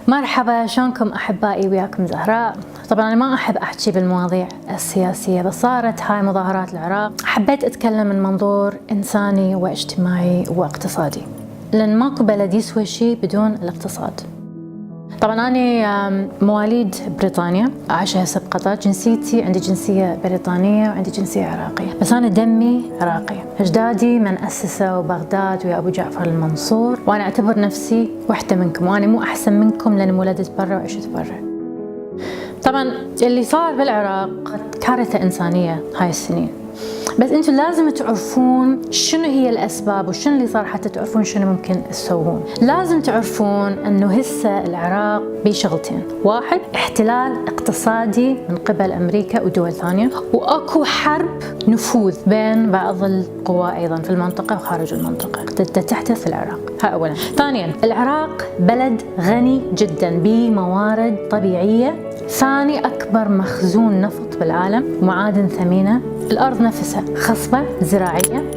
مرحبا، شلونكم أحبائي؟ وياكم زهراء. طبعا أنا ما أحب أحكي بالمواضيع السياسية، بس صارت هاي مظاهرات العراق حبيت أتكلم من منظور إنساني واجتماعي واقتصادي، لأن ماكو بلد يسوى شيء بدون الاقتصاد. طبعا أنا مواليد بريطانيا، عايشة هسه بقطر. جنسيتي عندي جنسية بريطانية وعندي جنسية عراقية، بس أنا دمي عراقي. أجدادي من أسسوا بغداد ويا أبو جعفر المنصور، وأنا أعتبر نفسي وحدة منكم، وأنا مو أحسن منكم لأني مولدت برا وعشت برا. طبعا اللي صار بالعراق كارثة إنسانية هاي السنين، بس انتم لازم تعرفون شنو هي الاسباب وشنو اللي صار حتى تعرفون شنو ممكن تسوون. لازم تعرفون انه هسه العراق بشغلتين: واحد، احتلال اقتصادي من قبل امريكا ودول ثانيه، واكو حرب نفوذ بين بعض القوى ايضا في المنطقه وخارج المنطقه تحدث في العراق. هاي اولا. ثانيا، العراق بلد غني جدا بموارد طبيعيه، ثاني اكبر مخزون نفط بالعالم ومعادن ثمينه. الأرض نفسها خصبة زراعية.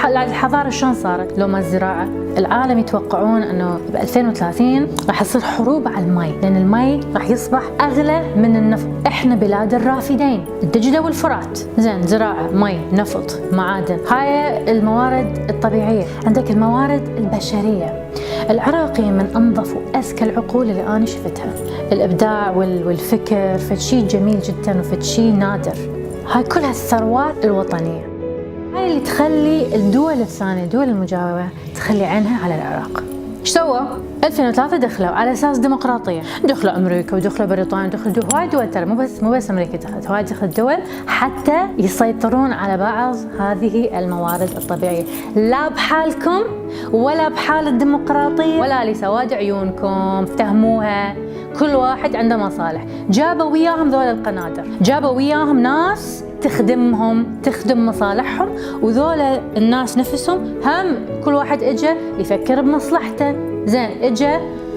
الحضارة شلون صارت لو ما الزراعة؟ العالم يتوقعون أنه ب 2030 راح يصير حروب على المي، لأن المي راح يصبح أغلى من النفط. إحنا بلاد الرافدين، الدجلة والفرات. زين، زراعة، مي، نفط، معادن، هاي الموارد الطبيعية. عندك الموارد البشرية. العراقي من أنظف وأذكى العقول اللي أنا شفتها. الإبداع والفكر فشي جميل جدا وفشي نادر. هاي كلها الثروات الوطنية، هاي اللي تخلي الدول الثانية، الدول المجاورة، تخلي عينها على العراق. ايش سووا؟ 2003 دخلوا على اساس ديمقراطية، دخلوا امريكا ودخلوا بريطانيا ودخلوا هواي دول، ترى مو بس امريكا دخلت، هواي دخلت دول حتى يسيطرون على بعض هذه الموارد الطبيعية. لا بحالكم ولا بحال الديمقراطية ولا لسواد عيونكم، افتهموها. كل واحد عنده مصالح. جابوا وياهم ذول القنادر، جابوا وياهم ناس تخدم مصالحهم، وذولا الناس نفسهم هم كل واحد اجى يفكر بمصلحته. زين، اجى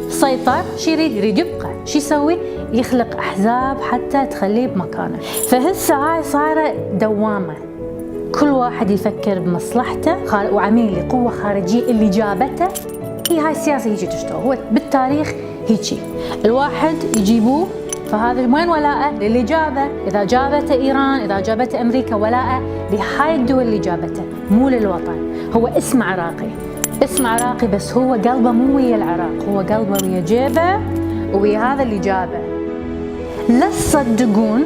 سيطر، شي يريد يبقى، شي يسوي؟ يخلق احزاب حتى تخليه بمكانه. فهسه هاي صايره دوامه، كل واحد يفكر بمصلحته وعميل لقوه خارجيه اللي جابته. هاي السياسه هيجي تشتغل، هو بالتاريخ هيجي الواحد يجيبوه. فهذا وين ولاءه للي جابه؟ إذا جابته إيران، إذا جابته أمريكا، ولاءه لهاي الدول اللي جابته، مو للوطن. هو اسم عراقي، بس هو قلبه مو ويا العراق، هو قلبه ويا جيبه ويا هذا اللي جابه. لا تصدقون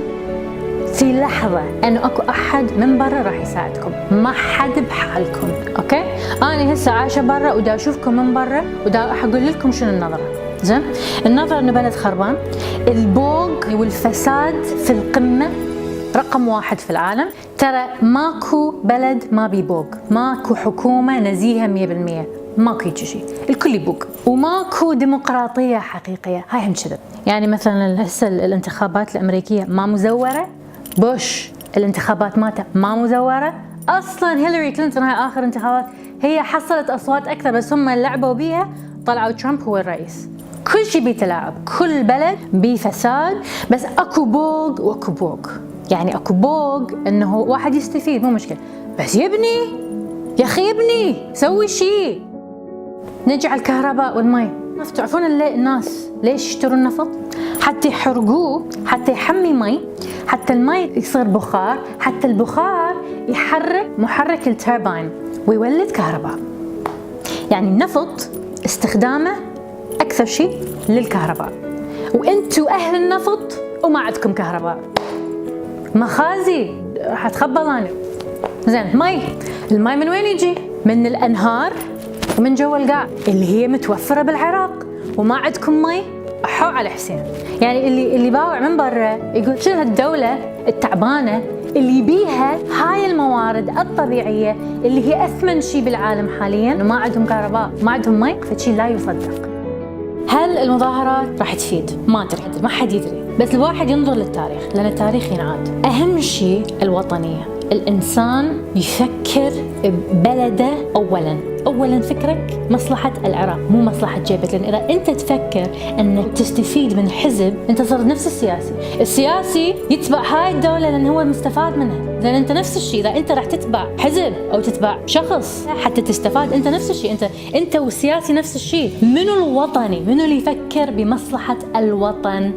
في لحظة أنه أكو أحد من برا راح يساعدكم، ما حد بحالكم. أوكي؟ أنا هسه عايشة برا ودا أشوفكم من برا ودا أقول لكم شنو النظرة. زين؟ النظرة إنه بلد خربان، البوق والفساد في القمة، رقم 1 في العالم. ترى ماكو بلد ما بيبوق، ماكو حكومة نزيهة 100%، ماكو يجي شيء، الكل يبوق. وماكو ديمقراطية حقيقية، هاي هم كذب. يعني مثلا هسه الانتخابات الأمريكية ما مزورة، بوش الانتخابات مالته ما مزورة أصلا. هيلاري كلينتون هاي آخر انتخابات هي حصلت أصوات أكثر، بس هم لعبوا بيها، طلعوا ترامب هو الرئيس. كل شيء بيتلاعب، كل بلد بفساد، بس اكو بوق واكو بوق. يعني اكو بوق انه واحد يستفيد، مو مشكلة، بس يبني، يا اخي يبني، سوي شيء. نجي على الكهرباء والمي. تعرفون الناس ليش يشترون النفط؟ حتى يحرقوه، حتى يحمي مي، حتى المي يصير بخار، حتى البخار يحرك محرك التربين ويولد كهرباء. يعني النفط استخدامه أكثر شيء للكهرباء، وأنتوا أهل النفط وما عندكم كهرباء، مخازي راح أتخبل أنا. زين، المي من وين يجي؟ من الأنهار ومن جوا القاع اللي هي متوفرة بالعراق، وما عندكم مي. أحو على حسين. يعني اللي باوع من برا يقول شنو هالدولة التعبانة اللي بيها هاي الموارد الطبيعية اللي هي أثمن شيء بالعالم حاليا، وما عندهم كهرباء، ما عندهم مي، فشي لا يصدق. هل المظاهرات راح تفيد؟ ما أدري، ما حد يدري، بس الواحد ينظر للتاريخ، لأن التاريخ ينعاد. أهم شيء الوطنية، الإنسان يفكر ببلده أولا فكرك مصلحة العراق، مو مصلحة جيبك. لأن إذا أنت تفكر أنك تستفيد من حزب، أنت صرت نفس السياسي يتبع هاي الدولة لأن هو مستفاد منها. زين انت نفس الشيء، اذا انت راح تتبع حزب او تتبع شخص حتى تستفاد، انت نفس الشيء، انت والسياسي نفس الشيء. منو الوطني؟ منو اللي يفكر بمصلحة الوطن؟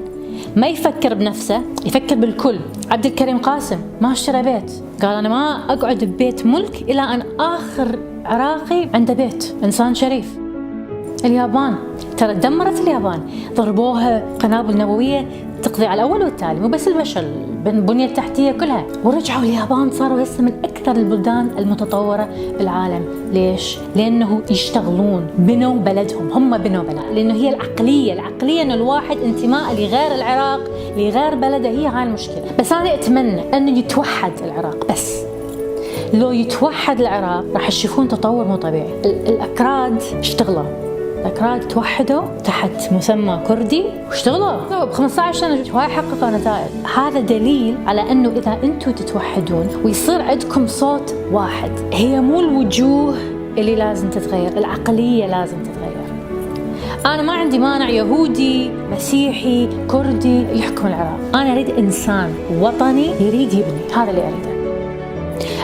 ما يفكر بنفسه، يفكر بالكل. عبد الكريم قاسم ما اشترى بيت، قال انا ما اقعد ببيت ملك الى ان اخر عراقي عنده بيت. انسان شريف. اليابان ترى دمرت اليابان، ضربوها قنابل نووية تقضي على الأول والتالي، مو بس البشر، البنية التحتية كلها، ورجعوا اليابان صاروا هسه من أكثر البلدان المتطورة بالعالم. ليش؟ لأنه يشتغلون، بنوا بلدهم، هم بنوا بلد، لأنه هي العقلية أن الواحد انتماء لغير العراق لغير بلده، هي هاي المشكلة. بس أنا أتمنى أنه يتوحد العراق، بس لو يتوحد العراق راح تشوفون تطور مو طبيعي. الأكراد اشتغلوا، الأكراد توحدوا تحت مسمى كردي واشتغلوا ب 15 سنة وهاي حققوا نتائج. هذا دليل على أنه إذا أنتم تتوحدون ويصير عندكم صوت واحد، هي مو الوجوه اللي لازم تتغير، العقلية لازم تتغير. أنا ما عندي مانع يهودي مسيحي كردي يحكم العراق، أنا أريد إنسان وطني يريد يبني، هذا اللي أريده.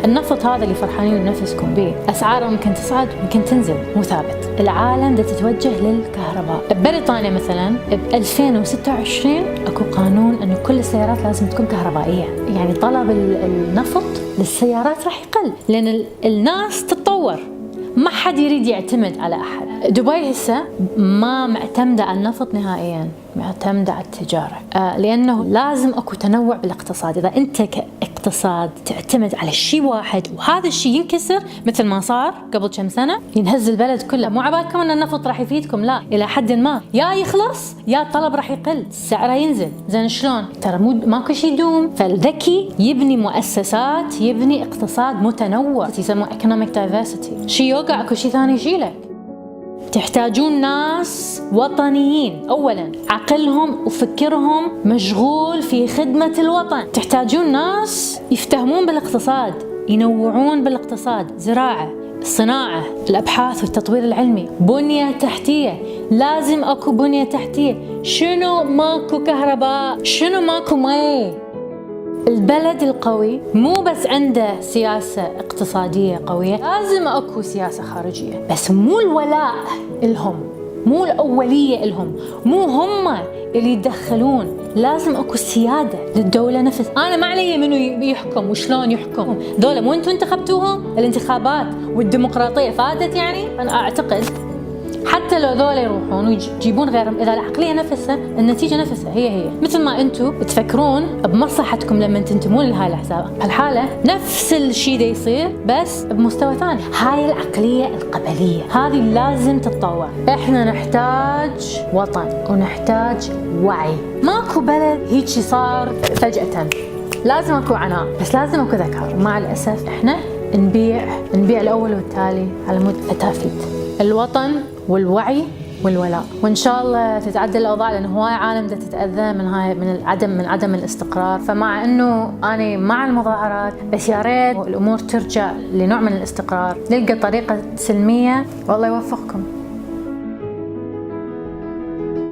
النفط هذا اللي فرحانين بنفسكم به أسعاره ممكن تصعد ممكن تنزل، مو ثابت. العالم ده تتوجه للكهرباء. ببريطانيا مثلا ب 2026 اكو قانون انه كل السيارات لازم تكون كهربائية، يعني طلب النفط للسيارات راح يقل لأن الناس تتطور، ما حد يريد يعتمد على أحد. دبي هسه ما معتمدة على النفط نهائيا، معتمدة على التجارة، لأنه لازم أكو تنوع بالاقتصاد. إذا أنت كاقتصاد تعتمد على شيء واحد وهذا الشيء ينكسر مثل ما صار قبل كم سنة، ينهز البلد كله. مو عبالكم أن النفط راح يفيدكم، لا، إلى حد ما يا يخلص يا الطلب راح يقل، سعره ينزل. زين شلون؟ ترى ماكو شيء يدوم. فالذكي يبني مؤسسات، يبني اقتصاد متنوع، يسموه economic diversity. شيء يوقع اكو شيء ثاني يشيله. تحتاجون ناس وطنيين، أولاً عقلهم وفكرهم مشغول في خدمة الوطن. تحتاجون ناس يفتهمون بالاقتصاد، ينوعون بالاقتصاد، زراعة، الصناعة، الأبحاث والتطوير العلمي، بنية تحتية. لازم أكو بنية تحتية. شنو ماكو كهرباء؟ شنو ماكو مي؟ البلد القوي مو بس عنده سياسة اقتصادية قوية، لازم أكو سياسة خارجية، بس مو الولاء إلهم، مو الأولية إلهم، مو هم اللي يتدخلون. لازم أكو سيادة للدولة نفس. أنا ما علي منو يحكم وشلون يحكم، دولة مو أنتوا انتخبتوهم. الانتخابات والديمقراطية فاتت يعني. أنا أعتقد حتى لو ذولا يروحون ويجيبون غيرهم، إذا العقلية نفسها النتيجة نفسها هي مثل ما أنتم تفكرون بمصلحتكم لما تنتمون لهاي الأحزاب، هالحالة نفس الشيء ده يصير بس بمستوى ثاني. هاي العقلية القبلية هذه لازم تتطور. إحنا نحتاج وطن ونحتاج وعي. ماكو بلد هيك صار فجأة، لازم أكو عناء، بس لازم أكو ذكاء. مع الأسف إحنا نبيع الأول والتالي على مود فتافيت. الوطن والوعي والولاء، وإن شاء الله تتعدل الأوضاع، لأن هواي عالم ده تتأذى من عدم الاستقرار. فمع إنه أنا مع المظاهرات، بس يا ريت الأمور ترجع لنوع من الاستقرار، نلقى طريقة سلمية. والله يوفقكم.